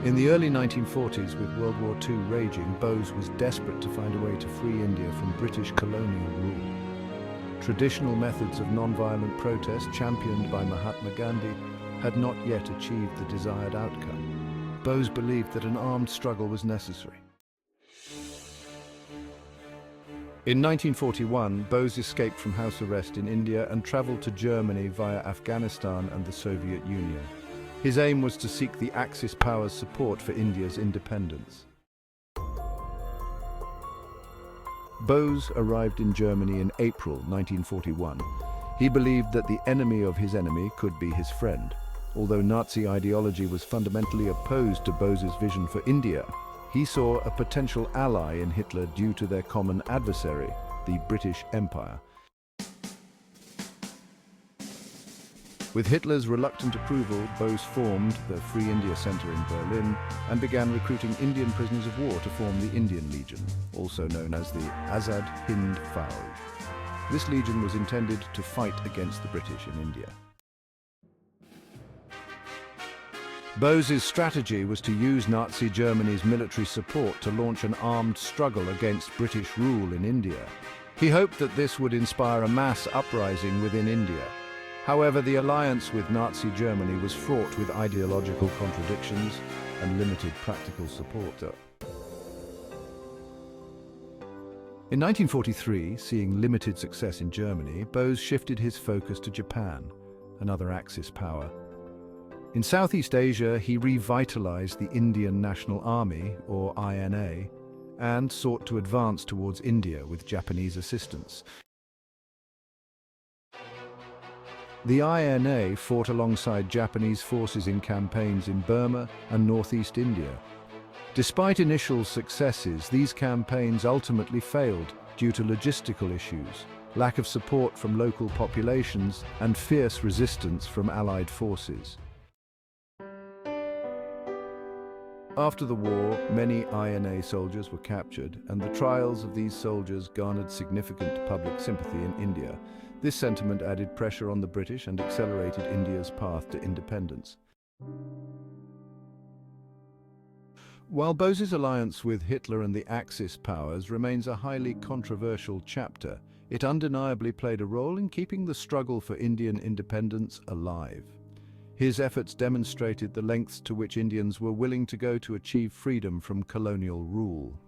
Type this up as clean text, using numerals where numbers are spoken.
In the early 1940s, with World War II raging, Bose was desperate to find a way to free India from British colonial rule. Traditional methods of non-violent protest, championed by Mahatma Gandhi, had not yet achieved the desired outcome. Bose believed that an armed struggle was necessary. In 1941, Bose escaped from house arrest in India and traveled to Germany via Afghanistan and the Soviet Union. His aim was to seek the Axis powers' support for India's independence. Bose arrived in Germany in April 1941. He believed that the enemy of his enemy could be his friend. Although Nazi ideology was fundamentally opposed to Bose's vision for India, he saw a potential ally in Hitler due to their common adversary, the British Empire. With Hitler's reluctant approval, Bose formed the Free India Center in Berlin and began recruiting Indian prisoners of war to form the Indian Legion, also known as the Azad Hind Fauj. This legion was intended to fight against the British in India. Bose's strategy was to use Nazi Germany's military support to launch an armed struggle against British rule in India. He hoped that this would inspire a mass uprising within India. However, the alliance with Nazi Germany was fraught with ideological contradictions and limited practical support. In 1943, seeing limited success in Germany, Bose shifted his focus to Japan, another Axis power. In Southeast Asia, he revitalized the Indian National Army, or INA, and sought to advance towards India with Japanese assistance. The INA fought alongside Japanese forces in campaigns in Burma and northeast India. Despite initial successes, these campaigns ultimately failed due to logistical issues, lack of support from local populations, and fierce resistance from Allied forces. After the war, many INA soldiers were captured, and the trials of these soldiers garnered significant public sympathy in India. This sentiment added pressure on the British and accelerated India's path to independence. While Bose's alliance with Hitler and the Axis powers remains a highly controversial chapter, it undeniably played a role in keeping the struggle for Indian independence alive. His efforts demonstrated the lengths to which Indians were willing to go to achieve freedom from colonial rule.